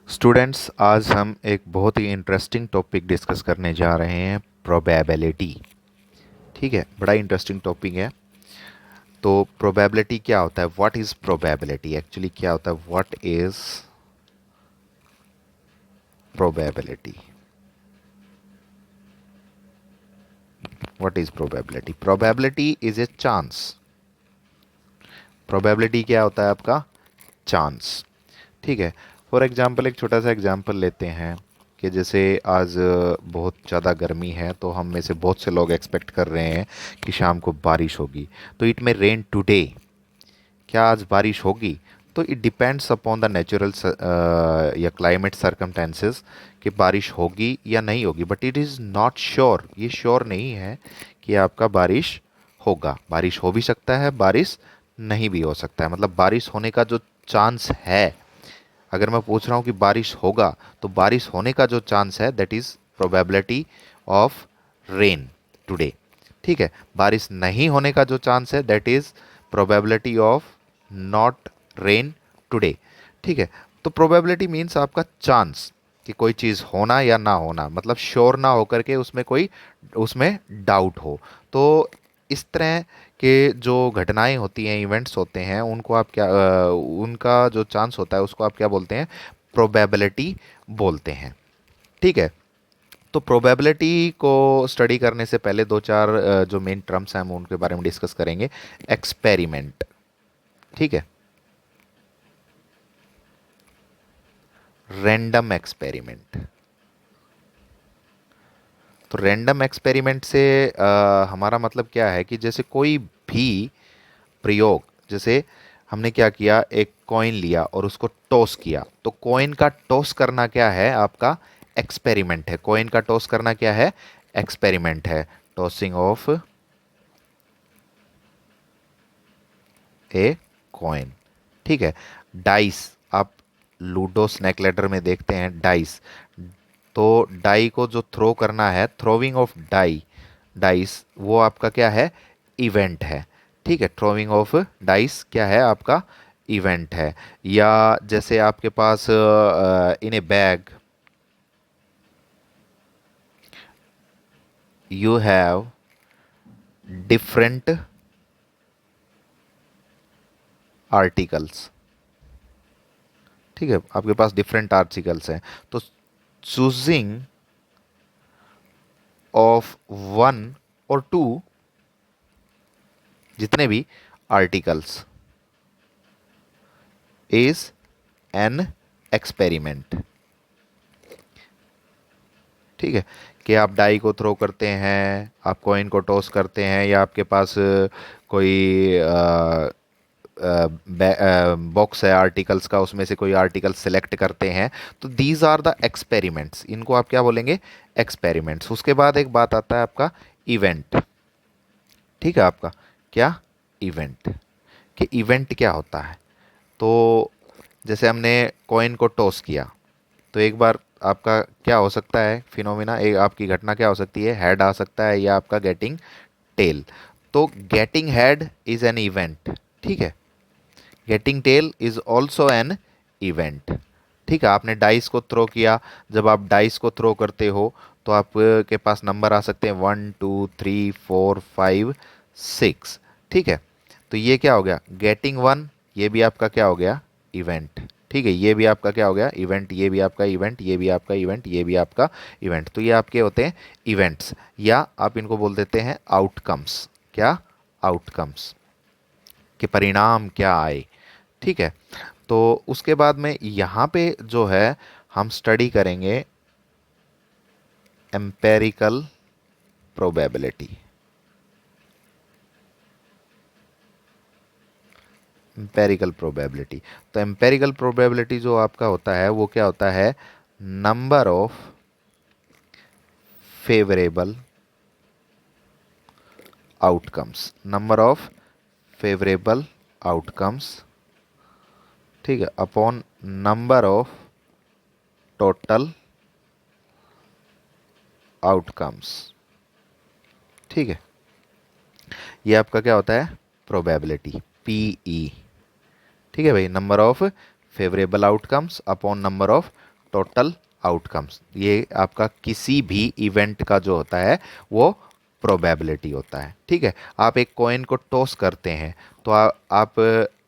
Students, आज हम एक बहुत ही इंटरेस्टिंग टॉपिक डिस्कस करने जा रहे हैं, प्रोबेबिलिटी। ठीक है, बड़ा इंटरेस्टिंग टॉपिक है। तो प्रोबेबिलिटी क्या होता है? What is probability? एक्चुअली क्या होता है? What is probability? What is probability? Probability is a chance. Probability क्या होता है आपका? चांस। ठीक है। फॉर एग्जांपल एक छोटा सा एग्जांपल लेते हैं कि जैसे आज बहुत ज़्यादा गर्मी है, तो हम में से बहुत से लोग एक्सपेक्ट कर रहे हैं कि शाम को बारिश होगी। तो इट में रेन टुडे। क्या आज बारिश होगी? तो it depends upon the natural या क्लाइमेट सर्कमटेंसेस कि बारिश होगी या नहीं होगी, but it is not sure. ये श्योर नहीं है कि आपका बारिश होगा। बारिश हो भी सकता है, बारिश नहीं भी हो सकता है। मतलब बारिश होने का जो चांस है, अगर मैं पूछ रहा हूँ कि बारिश होगा, तो बारिश होने का जो चांस है that is probability of rain today. ठीक है। बारिश नहीं होने का जो चांस है that is probability of not rain today. ठीक है। तो प्रोबेबिलिटी मीन्स आपका चांस कि कोई चीज़ होना या ना होना, मतलब श्योर ना होकर के उसमें कोई उसमें डाउट हो। तो इस तरह के जो घटनाएं होती हैं, इवेंट्स होते हैं, उनको आप क्या उनका जो चांस होता है उसको आप क्या बोलते हैं? प्रोबेबिलिटी बोलते हैं। ठीक है। तो प्रोबेबिलिटी को स्टडी करने से पहले दो चार जो मेन टर्म्स हैं हम उनके बारे में डिस्कस करेंगे। एक्सपेरिमेंट। ठीक है। Random experiment. तो रैंडम एक्सपेरिमेंट से हमारा मतलब क्या है कि जैसे कोई भी प्रयोग, जैसे हमने क्या किया, एक कॉइन लिया और उसको टॉस किया। तो कॉइन का टॉस करना क्या है? आपका एक्सपेरिमेंट है। कॉइन का टॉस करना क्या है? एक्सपेरिमेंट है। Tossing of a coin. ठीक है। डाइस, आप लूडो स्नैक लेटर में देखते हैं डाइस। तो डाई को जो थ्रो करना है, थ्रोविंग ऑफ डाई, डाइस, वो आपका क्या है? इवेंट है। ठीक है। थ्रोविंग ऑफ डाइस क्या है? आपका इवेंट है। या जैसे आपके पास in a bag you have different articles. ठीक है, आपके पास डिफरेंट आर्टिकल्स हैं। तो चूजिंग ऑफ वन और टू, जितने भी आर्टिकल्स, इज एन एक्सपेरिमेंट। ठीक है। कि आप डाई को थ्रो करते हैं, आप कॉइन को टॉस करते हैं, या आपके पास कोई बॉक्स है आर्टिकल्स का, उसमें से कोई आर्टिकल सेलेक्ट करते हैं। तो दीज आर द एक्सपेरिमेंट्स। इनको आप क्या बोलेंगे? एक्सपेरिमेंट्स। उसके बाद एक बात आता है आपका इवेंट। ठीक है। आपका क्या? इवेंट। कि इवेंट क्या होता है? तो जैसे हमने कॉइन को टॉस किया, तो एक बार आपका क्या हो सकता है फिनोमिना, एक आपकी घटना क्या हो सकती है? हेड आ सकता है या आपका गेटिंग टेल। तो getting head is an event. ठीक है। Getting tail is also an event. ठीक है। आपने डाइस को थ्रो किया। जब आप डाइस को थ्रो करते हो तो आपके पास नंबर आ सकते हैं 1 2 3 4 5 6। ठीक है। तो ये क्या हो गया? गेटिंग वन, ये भी आपका क्या हो गया? इवेंट। ठीक है। ये भी आपका क्या हो गया? इवेंट। ये भी आपका इवेंट, ये भी आपका इवेंट, ये भी आपका इवेंट। तो ये आपके होते हैं इवेंट्स, या आप इनको बोल देते हैं आउटकम्स। क्या? आउटकम्स, कि परिणाम क्या आए। ठीक है। तो उसके बाद में यहाँ पे जो है हम स्टडी करेंगे एम्पेरिकल प्रोबेबिलिटी। Empirical probability. तो एम्पेरिकल प्रोबेबिलिटी जो आपका होता है वो क्या होता है? Number of favourable outcomes. Number of favourable outcomes. ठीक है। Upon number of total outcomes. ठीक है। ये आपका क्या होता है? Probability, PE. ठीक है भाई। Number of favourable outcomes upon number of total outcomes. ये आपका किसी भी इवेंट का जो होता है वो प्रोबेबिलिटी होता है। ठीक है, आप एक कॉइन को टॉस करते हैं तो आप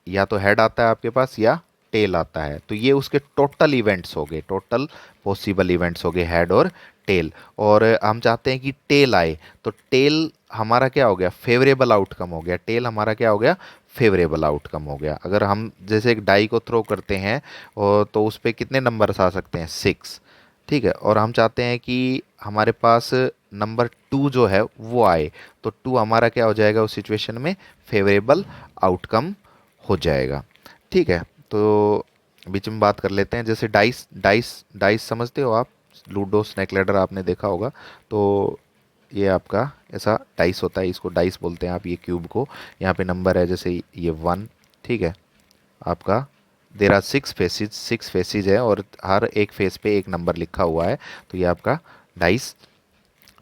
या तो हेड आता है आपके पास या टेल आता है, तो ये उसके टोटल इवेंट्स हो गए, टोटल पॉसिबल इवेंट्स हो गए, हेड और टेल। और हम चाहते हैं कि टेल आए, तो टेल हमारा क्या हो गया, फेवरेबल आउटकम हो गया। टेल हमारा क्या हो गया, फेवरेबल आउटकम हो गया। अगर हम जैसे एक डाई को थ्रो करते हैं और तो उस पर कितने नंबर्स आ सकते हैं, 6। ठीक है, और हम चाहते हैं कि हमारे पास नंबर 2 जो है वो आए, तो 2 हमारा क्या हो जाएगा उस सिचुएशन में, फेवरेबल आउटकम हो जाएगा। ठीक है, तो बीच में बात कर लेते हैं, जैसे डाइस डाइस डाइस समझते हो आप, लूडो स्नैक लैडर आपने देखा होगा। तो ये आपका ऐसा डाइस होता है, इसको डाइस बोलते हैं आप, ये क्यूब को। यहाँ पे नंबर है जैसे ये 1। ठीक है, आपका देर आर 6 फेसिस, 6 फेसिस है और हर एक फेस पे एक नंबर लिखा हुआ है, तो ये आपका डाइस।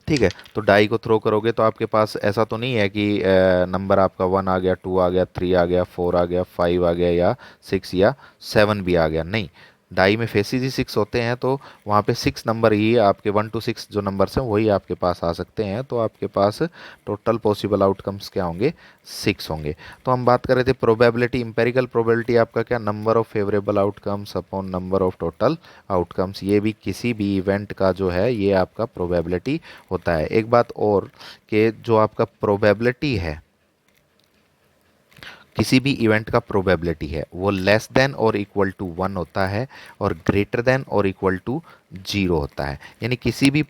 ठीक है, तो डाई को थ्रो करोगे तो आपके पास ऐसा तो नहीं है कि नंबर आपका 1 आ गया, 2 आ गया, 3 आ गया, 4 आ गया, 5 आ गया या 6 या 7 भी आ गया, नहीं। डाई में फेसिस ही 6 होते हैं, तो वहाँ पे 6 नंबर ही आपके 1 to 6 जो नंबर्स हैं वही आपके पास आ सकते हैं। तो आपके पास टोटल पॉसिबल आउटकम्स क्या होंगे, 6 होंगे। तो हम बात कर रहे थे प्रोबेबिलिटी, इंपेरिकल प्रोबेबिलिटी आपका क्या, number of favourable outcomes upon number of total outcomes. ये भी किसी भी इवेंट का जो है ये आपका प्रोबेबिलिटी होता है। एक बात और, कि जो आपका प्रोबेबिलिटी है, किसी भी इवेंट का प्रोबेबिलिटी है वो लेस देन और इक्वल टू 1 होता है और ग्रेटर देन और इक्वल टू 0 होता है। यानी किसी भी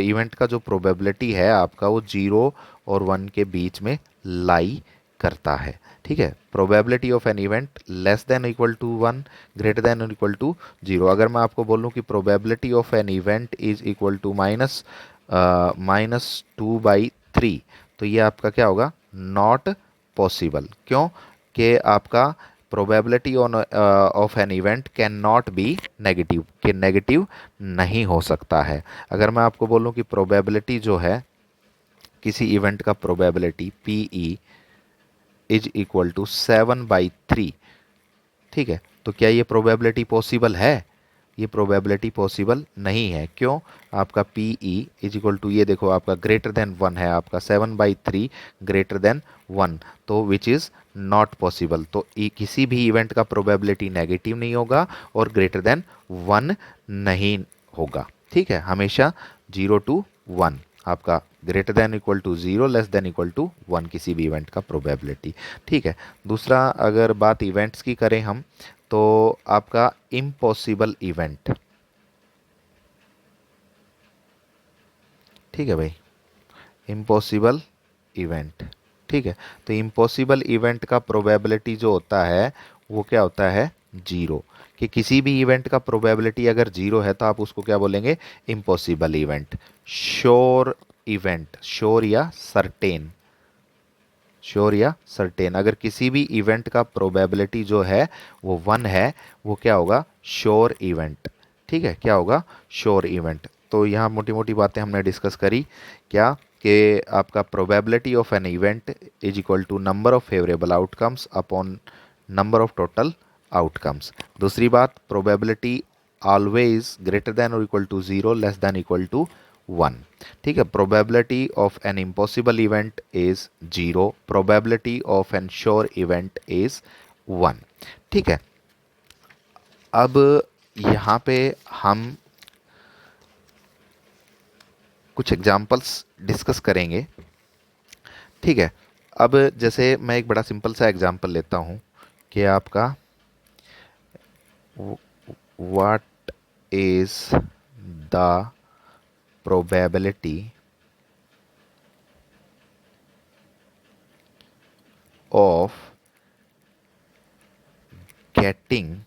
इवेंट का जो प्रोबेबिलिटी है आपका वो 0 और 1 के बीच में लाई करता है। ठीक है, probability of an event less than equal to 1, greater than और इक्वल टू 0। अगर मैं आपको बोलूं कि probability of an event is equal to -2/3, तो ये आपका क्या होगा, नॉट पॉसिबल। क्यों, कि आपका probability on off an event can not be negative, कि नेगेटिव नहीं हो सकता है। अगर मैं आपको बोलूं कि प्रोबेबिलिटी जो है किसी इवेंट का, probability P E is equal to 7/3, ठीक है, तो क्या ये प्रोबेबिलिटी पॉसिबल है, ये प्रोबेबिलिटी पॉसिबल नहीं है। क्यों, आपका P E is equal to, ये देखो आपका ग्रेटर देन 1 है, आपका 7/3 ग्रेटर देन 1, तो विच इज़ नॉट पॉसिबल। तो किसी भी इवेंट का प्रोबेबिलिटी नेगेटिव नहीं होगा और ग्रेटर देन 1 नहीं होगा। ठीक है, हमेशा 0 to 1, आपका greater than equal to 0, less than equal to 1 किसी भी इवेंट का प्रोबेबिलिटी। ठीक है, दूसरा अगर बात इवेंट्स की करें हम, तो आपका इम्पॉसिबल इवेंट। ठीक है भाई, इम्पॉसिबल इवेंट। ठीक है, तो इम्पॉसिबल इवेंट का प्रोबेबिलिटी जो होता है वो क्या होता है, 0। कि किसी भी इवेंट का प्रोबेबिलिटी अगर 0 है तो आप उसको क्या बोलेंगे, impossible event. Sure event, sure या सर्टेन, श्योर या सर्टेन, अगर किसी भी इवेंट का प्रोबेबिलिटी जो है वो 1 है, वो क्या होगा, श्योर इवेंट। ठीक है, क्या होगा, श्योर इवेंट। तो यहाँ मोटी मोटी बातें हमने डिस्कस करी, क्या कि आपका probability of an event is equal to number of favourable outcomes upon number of total outcomes. दूसरी बात, प्रोबेबिलिटी ऑलवेज ग्रेटर देन और equal to 0, less than equal to 1। ठीक है, probability of an impossible event is 0, probability of an sure event is 1। ठीक है, अब यहाँ पे हम कुछ एग्जांपल्स डिस्कस करेंगे। ठीक है, अब जैसे मैं एक बड़ा सिंपल सा एग्जांपल लेता हूँ कि आपका what is the probability of getting